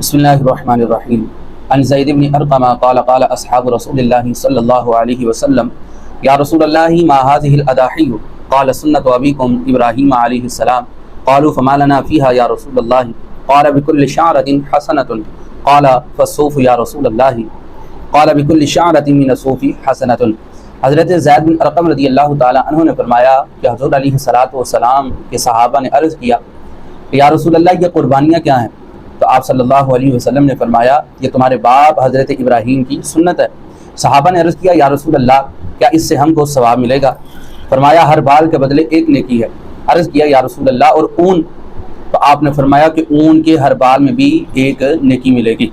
بسم اللہ الرحمن الرحیم عن زید بن ارقم قال قال اصحاب رسول اللہ صلی اللہ علیہ وسلم یا رسول اللہ ما هذه الاضاحی قال سنة ابیکم ابراہیم علیہ السلام قالوا فما لنا فيها یا رسول اللہ قال بكل شعرة حسنة قال فالصوف یا رسول اللہ قال بكل شعرة من الصوف حسنة۔ حضرت زید بن ارقم رضی اللہ تعالی عنہ نے فرمایا کہ حضور علیہ السلام کے صحابہ نے عرض کیا کہ یا رسول اللہ یہ قربانیاں کیا ہیں؟ تو آپ صلی اللہ علیہ وسلم نے فرمایا یہ تمہارے باپ حضرت ابراہیم کی سنت ہے۔ صحابہ نے عرض کیا یا رسول اللہ کیا اس سے ہم کو ثواب ملے گا؟ فرمایا ہر بال کے بدلے ایک نیکی ہے۔ عرض کیا یا رسول اللہ اور اون؟ تو آپ نے فرمایا کہ اون کے ہر بال میں بھی ایک نیکی ملے گی۔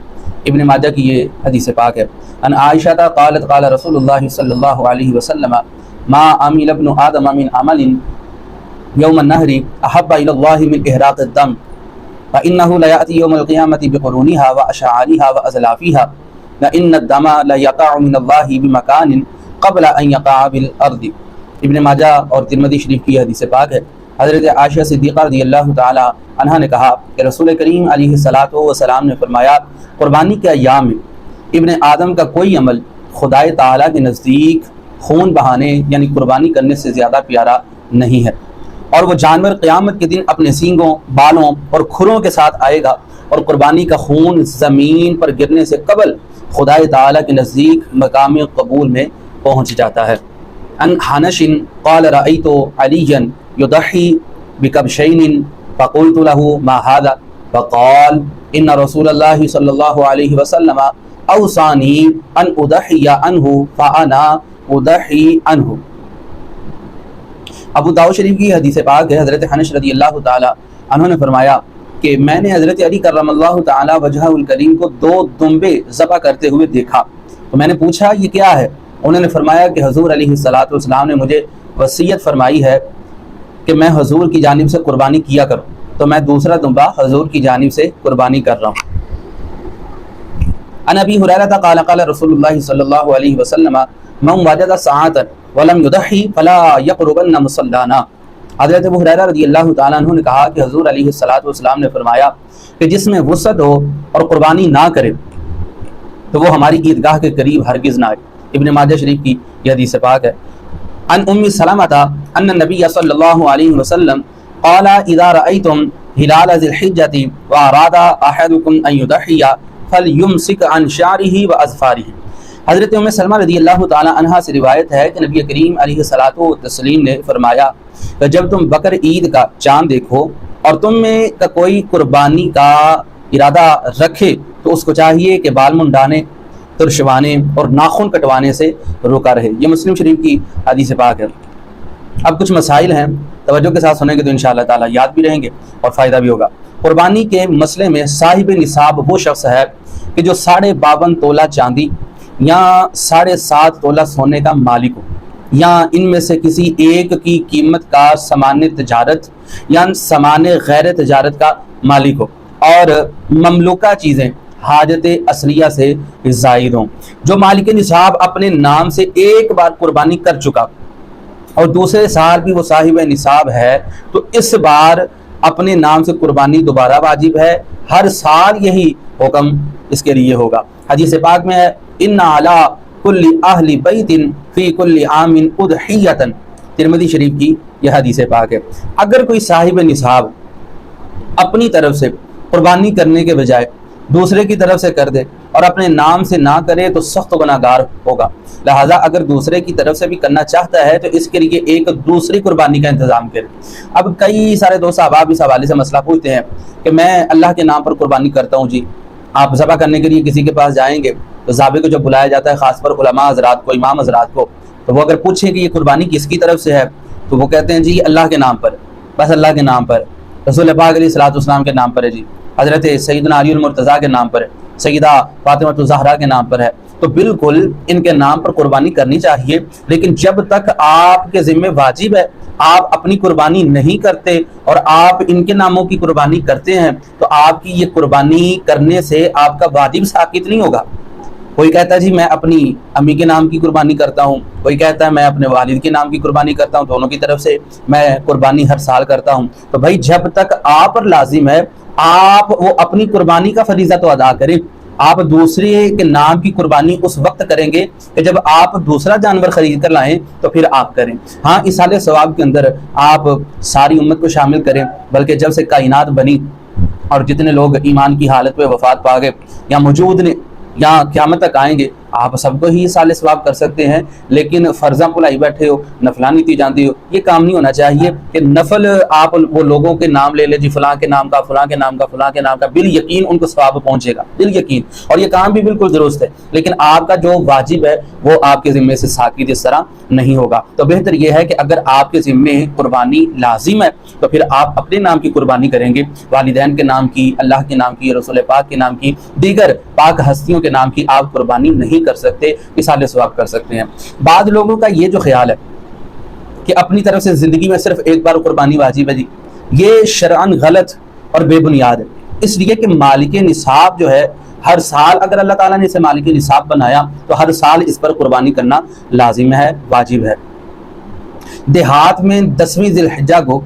ابن ماجہ کی یہ حدیث پاک ہے۔ ان عائشہ قالت قال رسول اللہ صلی اللہ علیہ وسلم ما عمل ابن آدم من عمل یوم النہر احب الی اللہ من احراق الدم فإنه ليأتي يوم القيامة بقرونها وأشعارها وأزلافها لأن الدم ليقع من الله بمكان قبل أن يقع بالأرض۔ ابن ماجہ اور ترمذی شریف کی حدیث پاک ہے۔ حضرت عائشہ صدیقہ رضی اللہ تعالی عنہا نے کہا کہ رسول کریم علیہ الصلوۃ والسلام نے فرمایا قربانی کے ایام میں ابن آدم کا کوئی عمل خدائے تعالیٰ کے نزدیک خون بہانے یعنی قربانی کرنے سے زیادہ پیارا نہیں ہے، اور وہ جانور قیامت کے دن اپنے سینگوں، بالوں اور کھروں کے ساتھ آئے گا، اور قربانی کا خون زمین پر گرنے سے قبل خدائے تعالیٰ کے نزدیک مقام قبول میں پہنچ جاتا ہے۔ ان حنش قال رأيت عليا يضحي بكبشين فقلت له ما هذا فقال ان رسول الله صلى الله عليه وسلم اوصاني ان اضحي عنه فانا اضحي عنه۔ ابو داؤد شریف کی حدیث پاک ہے۔ حضرت حنش رضی اللہ تعالی عنہ نے فرمایا کہ میں نے حضرت علی کرم اللہ تعالی وجہہ الکریم کو 2 دمبے ذبح کرتے ہوئے دیکھا، تو میں نے پوچھا یہ کیا ہے؟ انہوں نے فرمایا کہ حضور علیہ السلام نے مجھے وصیت فرمائی ہے کہ میں حضور کی جانب سے قربانی کیا کروں، تو میں دوسرا دمبا حضور کی جانب سے قربانی کر رہا ہوں۔ عن ابی ہریرہ قال قال رسول اللہ صلی اللہ علیہ وسلم من وجد ساعۃ ولم یضحی فلا یقربن مصلانا۔ حضرت ابو ہریرہ رضی اللہ تعالیٰ عنہ نے کہا کہ حضور علیہ السلام نے فرمایا کہ جس میں وسعت ہو اور قربانی نہ کرے تو وہ ہماری عیدگاہ کے قریب ہرگز نہ آئے۔ ابن ماجہ شریف کی یہ حدیث پاک ہے۔ عن ام سلمۃ ان النبی صلی اللہ علیہ وسلم قال اذا رأيتم هلال ذي الحجة واراد احدكم ان يضحي فليمسك عن شعره واظفاره۔ حضرت ام سلمہ رضی اللہ تعالی عنہا سے روایت ہے کہ نبی کریم علیہ الصلوۃ والتسلیم نے فرمایا کہ جب تم بقر عید کا چاند دیکھو اور تم میں کا کوئی قربانی کا ارادہ رکھے تو اس کو چاہیے کہ بال منڈانے، ترشوانے اور ناخن کٹوانے سے روکا رہے۔ یہ مسلم شریف کی حدیث پاک ہے۔ اب کچھ مسائل ہیں، توجہ کے ساتھ سنیں گے تو انشاءاللہ تعالی یاد بھی رہیں گے اور فائدہ بھی ہوگا۔ قربانی کے مسئلے میں صاحب نصاب وہ شخص ہے کہ جو 52.5 تولہ چاندی یا 7.5 تولہ سونے کا مالک ہو، یا ان میں سے کسی ایک کی قیمت کا سامان تجارت یا سامان غیر تجارت کا مالک ہو، اور مملوکہ چیزیں حاجت اصلیہ سے زائد ہوں۔ جو مالک نصاب اپنے نام سے ایک بار قربانی کر چکا اور دوسرے سال بھی وہ صاحب نصاب ہے تو اس بار اپنے نام سے قربانی دوبارہ واجب ہے۔ ہر سال یہی حکم اس کے لیے ہوگا۔ حدیث پاک میں ہے ان علی کل اہل بیت فی کل عام اضحیۃ۔ ترمذی شریف کی یہ حدیث پاک ہے۔ اگر کوئی صاحب نصاب اپنی طرف سے قربانی کرنے کے بجائے دوسرے کی طرف سے کر دے اور اپنے نام سے نہ کرے تو سخت گناہگار ہوگا، لہٰذا اگر دوسرے کی طرف سے بھی کرنا چاہتا ہے تو اس کے لیے ایک دوسری قربانی کا انتظام کرے۔ اب کئی سارے دوست احباب اس حوالے سے مسئلہ پوچھتے ہیں کہ میں اللہ کے نام پر قربانی کرتا ہوں جی، آپ ذبح کرنے کے لیے کسی کے پاس جائیں گے تو ذابح کو جب بلایا جاتا ہے، خاص پر علماء حضرات کو، امام حضرات کو، تو وہ اگر پوچھیں کہ یہ قربانی کس کی طرف سے ہے تو وہ کہتے ہیں جی اللہ کے نام پر، بس اللہ کے نام پر، رسول پاک علیہ الصلوۃ والسلام کے نام پر ہے جی، حضرت سیدنا علی المرتضیٰ کے نام پر ہے، سیدہ فاطمہ الزہرا کے نام پر ہے، تو بالکل ان کے نام پر قربانی کرنی چاہیے، لیکن جب تک آپ کے ذمہ واجب ہے، آپ اپنی قربانی نہیں کرتے اور آپ ان کے ناموں کی قربانی کرتے ہیں تو آپ کی یہ قربانی کرنے سے آپ کا واجب ساقط نہیں ہوگا۔ کوئی کہتا ہے جی میں اپنی امی کے نام کی قربانی کرتا ہوں، کوئی کہتا ہے میں اپنے والد کے نام کی قربانی کرتا ہوں، دونوں کی طرف سے میں قربانی ہر سال کرتا ہوں، تو بھائی جب تک آپ پر لازم ہے آپ وہ اپنی قربانی کا فریضہ تو ادا کریں، آپ دوسرے کے نام کی قربانی اس وقت کریں گے کہ جب آپ دوسرا جانور خرید کر لائیں تو پھر آپ کریں۔ ہاں اصالِ ثواب کے اندر آپ ساری امت کو شامل کریں، بلکہ جب سے کائنات بنی اور جتنے لوگ ایمان کی حالت پہ وفات پا گئے یا موجود نے یا قیامت تک آئیں گے، آپ سب کو ہی اصالِ ثواب کر سکتے ہیں، لیکن فرضاں بھلائی بیٹھے ہو، نفلانی تھی جانتی ہو، یہ کام نہیں ہونا چاہیے کہ نفل آپ وہ لوگوں کے نام لے لیں، جی فلاں کے نام کا، فلاں کے نام کا، فلاں کے نام کا، بال یقین ان کو ثواب پہنچے گا، بال یقین، اور یہ کام بھی بالکل درست ہے، لیکن آپ کا جو واجب ہے وہ آپ کے ذمے سے ساقط اس طرح نہیں ہوگا۔ تو بہتر یہ ہے کہ اگر آپ کے ذمے قربانی لازم ہے تو پھر آپ اپنے نام کی قربانی کریں گے، والدین کے نام کی، اللہ کے نام کی، رسول پاک کے نام کی، دیگر پاک ہستیوں کے نام کی آپ قربانی نہیں کر سکتے، اصالِ ثواب کر سکتے ہیں۔ بعض لوگوں کا یہ جو خیال ہے کہ اپنی طرف سے زندگی میں صرف ایک بار قربانی واجب ہے، جی یہ شرعاً غلط اور بے بنیاد ہے، اس لیے کہ مالک نصاب جو ہے ہر سال اگر اللہ تعالیٰ نے اسے مالک نصاب بنایا تو ہر سال اس پر قربانی کرنا لازم ہے، واجب ہے۔ دیہات میں 10ویں ذی الحجہ کو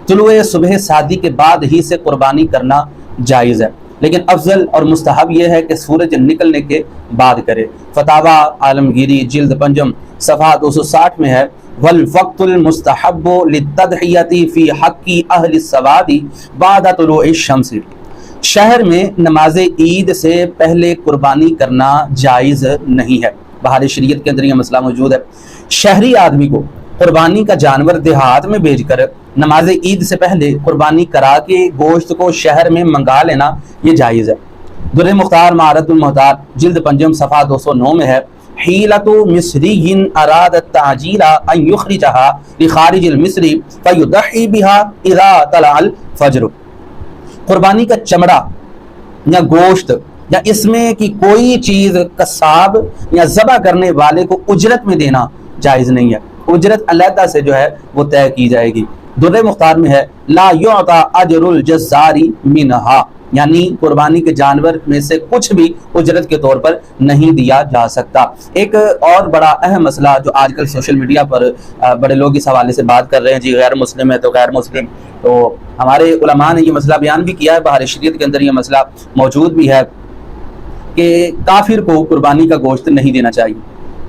طلوع صبح صادق کے بعد ہی سے قربانی کرنا جائز ہے، لیکن افضل اور مستحب یہ ہے کہ سورج نکلنے کے بعد کرے۔ فتاوی عالمگیری جلد 5 صفحہ 260 میں ہے، والوقت المستحب للتضحیۃ فی حق اہل السواد بعد طلوع الشمس، شہر میں نماز عید سے پہلے قربانی کرنا جائز نہیں ہے۔ بہار شریعت کے اندر یہ مسئلہ موجود ہے، شہری آدمی کو قربانی کا جانور دیہات میں بھیج کر نماز عید سے پہلے قربانی کرا کے گوشت کو شہر میں منگا لینا یہ جائز ہے۔ در مختار معرۃ المحتار جلد 5 صفحہ 209 میں ہے، حیلۃ مصری اراد التعجیل ان یخرجها لخارج المصری فیضحی بها اذا طلع الفجر، قربانی کا چمڑا یا گوشت یا اس میں کی کوئی چیز قصاب یا ذبح کرنے والے کو اجرت میں دینا جائز نہیں ہے، اجرت علیحدہ سے جو ہے وہ طے کی جائے گی۔ در مختار میں ہے، لا یعطى اجر الجزار منہا، یعنی قربانی کے جانور میں سے کچھ بھی اجرت کے طور پر نہیں دیا جا سکتا۔ ایک اور بڑا اہم مسئلہ جو آج کل سوشل میڈیا پر بڑے لوگ اس حوالے سے بات کر رہے ہیں، جی غیر مسلم ہے تو غیر مسلم، تو ہمارے علماء نے یہ مسئلہ بیان بھی کیا ہے، بہار شریعت کے اندر یہ مسئلہ موجود بھی ہے کہ کافر کو قربانی کا گوشت نہیں دینا چاہیے۔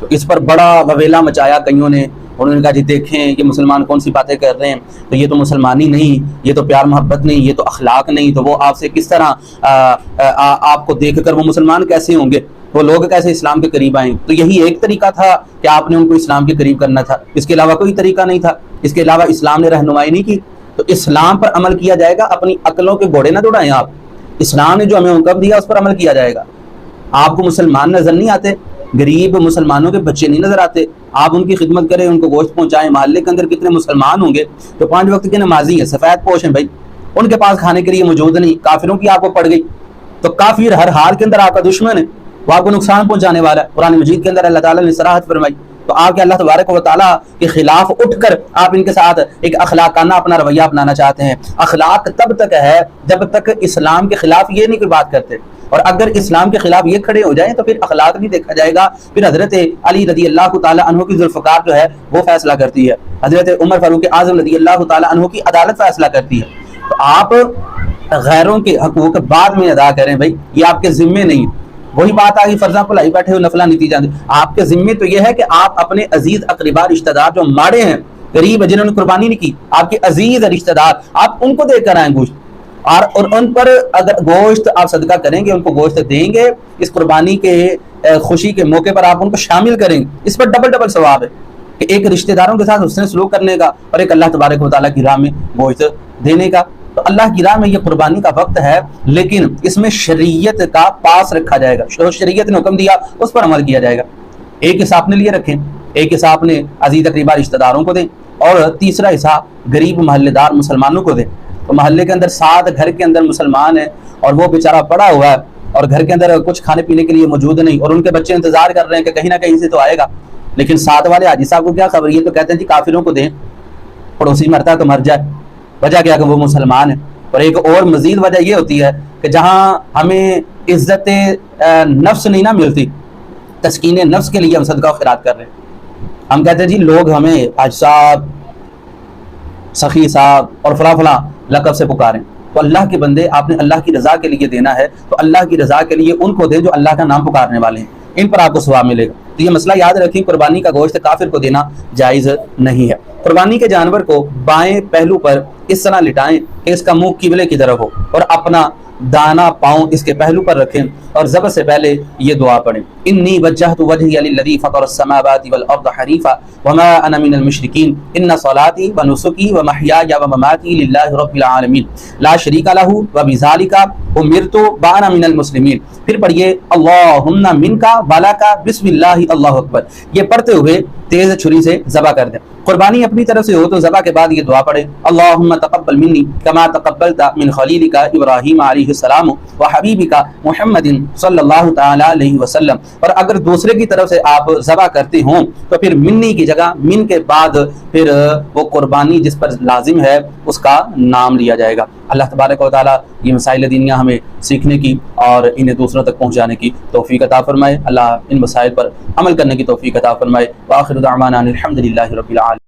تو اس پر بڑا وویلا مچایا کئیوں نے، انہوں نے کہا جی دیکھیں یہ مسلمان کون سی باتیں کر رہے ہیں، تو یہ تو مسلمانی نہیں، یہ تو پیار محبت نہیں، یہ تو اخلاق نہیں، تو وہ آپ سے کس طرح آپ کو دیکھ کر وہ مسلمان کیسے ہوں گے، وہ لوگ کیسے اسلام کے قریب آئیں۔ تو یہی ایک طریقہ تھا کہ آپ نے ان کو اسلام کے قریب کرنا تھا، اس کے علاوہ کوئی طریقہ نہیں تھا، اس کے علاوہ اسلام نے رہنمائی نہیں کی۔ تو اسلام پر عمل کیا جائے گا، اپنی عقلوں کے گھوڑے نہ دوڑائیں آپ، اسلام نے جو ہمیں حکم دیا اس پر عمل کیا جائے گا۔ آپ کو مسلمان نظر نہیں آتے، غریب مسلمانوں کے بچے نہیں نظر آتے، آپ ان کی خدمت کریں، ان کو گوشت پہنچائیں۔ محلے کے اندر کتنے مسلمان ہوں گے جو 5 وقت کے نمازی ہیں، سفید پوش ہیں بھائی، ان کے پاس کھانے کے لیے موجود نہیں، کافروں کی آپ کو پڑ گئی، تو کافر ہر حال کے اندر آپ کا دشمن ہے، وہ آپ کو نقصان پہنچانے والا ہے۔ قرآن مجید کے اندر اللہ تعالیٰ نے صراحت فرمائی، تو آپ کے اللہ تبارک و تعالیٰ کے خلاف اٹھ کر آپ ان کے ساتھ ایک اخلاقانہ اپنا رویہ اپنانا چاہتے ہیں۔ اخلاق تب تک ہے جب تک اسلام کے خلاف یہ نہیں کوئی بات کرتے، اور اگر اسلام کے خلاف یہ کھڑے ہو جائیں تو پھر اخلاق نہیں دیکھا جائے گا، پھر حضرت علی رضی اللہ تعالیٰ عنہ کی ذوالفقار جو ہے وہ فیصلہ کرتی ہے، حضرت عمر فاروق اعظم رضی اللہ تعالیٰ عنہ کی عدالت فیصلہ کرتی ہے۔ تو آپ غیروں کے حقوق بعد میں ادا کریں بھائی، یہ آپ کے ذمے نہیں۔ وہی بات آگئی، فرضاں بھلائی بیٹھے ہو، نفلہ نہیں دی جاتی، آپ کے ذمے تو یہ ہے کہ آپ اپنے عزیز اقربا رشتہ دار جو ماڑے ہیں، غریب جنہوں نے قربانی نہیں کی، آپ کے عزیز رشتہ دار، آپ ان کو دے کر آئیں گوشت، اور ان پر اگر گوشت آپ صدقہ کریں گے، ان کو گوشت دیں گے، اس قربانی کے خوشی کے موقع پر آپ ان کو شامل کریں گے، اس پر ڈبل ثواب ہے کہ ایک رشتہ داروں کے ساتھ حسن سلوک کرنے کا اور ایک اللہ تبارک و تعالیٰ کی راہ میں گوشت دینے کا۔ تو اللہ کی راہ میں یہ قربانی کا وقت ہے، لیکن اس میں شریعت کا پاس رکھا جائے گا، شریعت نے حکم دیا اس پر عمل کیا جائے گا۔ ایک حصہ اپنے لیے رکھیں، ایک حصہ اپنے عزیز اقربا رشتہ داروں کو دیں، اور تیسرا حصہ غریب محلے دار مسلمانوں کو دیں۔ تو محلے کے اندر 7 گھر کے اندر مسلمان ہیں اور وہ بیچارہ پڑا ہوا ہے اور گھر کے اندر کچھ کھانے پینے کے لیے موجود نہیں، اور ان کے بچے انتظار کر رہے ہیں کہ کہیں نہ کہیں سے تو آئے گا، لیکن 7 والے حاجی صاحب کو کیا خبر، یہ تو کہتے ہیں جی کافروں کو دیں، پڑوسی مرتا ہے تو مر جائے، وجہ کیا کہ وہ مسلمان ہے۔ اور ایک اور مزید وجہ یہ ہوتی ہے کہ جہاں ہمیں عزت نفس نہیں نہ ملتی، تسکین نفس کے لیے ہم صدقہ و خیرات کر رہے ہیں، ہم کہتے ہیں جی لوگ ہمیں حاج صاحب، سخی صاحب اور فلاں لقب سے پکاریں، تو اللہ کے بندے آپ نے اللہ کی رضا کے لیے دینا ہے تو اللہ کی رضا کے لیے ان کو دیں جو اللہ کا نام پکارنے والے ہیں، ان پر آپ کو ثواب ملے گا۔ تو یہ مسئلہ یاد رکھیں، قربانی کا گوشت کافر کو دینا جائز نہیں ہے۔ قربانی کے جانور کو بائیں پہلو پر اس طرح لٹائیں کہ اس کا منہ قبلے کی طرف ہو اور اپنا دانا پاؤں اس کے پہلو پر رکھیں اور ذبح سے پہلے یہ دعا پڑھیں، انی وجہت وجہی للذی فطر السماوات والارض حنیفا وما انا من المشرکین ان صلاتی ونسکی ومحیای ومماتی للہ رب العالمین لا شریک لہ وبذالک امرت وانا من المسلمین۔ پھر پڑھیے اللہم منکا ولکا بسم اللہ اللہ اکبر، یہ پڑھتے ہوئے تیز چھری سے ذبح کر دیں۔ قربانی اپنی طرف سے ہو تو ذبح کے بعد یہ دعا پڑھے، اللہم تقبل منی کما تقبلت من خلیلک ابراہیم علیہ السلام وحبیبک محمد صلی اللہ تعالی علیہ وسلم۔ اور اگر دوسرے کی طرف سے آپ ذبح کرتے ہوں تو پھر منی کی جگہ من کے بعد پھر وہ قربانی جس پر لازم ہے اس کا نام لیا جائے گا۔ اللہ تبارک و تعالی یہ مسائل دینیہ ہمیں سیکھنے کی اور انہیں دوسروں تک پہنچانے کی توفیق عطا فرمائے۔ اللہ ان مسائل پر عمل کرنے کی توفیق عطا فرمائے۔ وآخر دعوانا الحمدللہ رب العالمین۔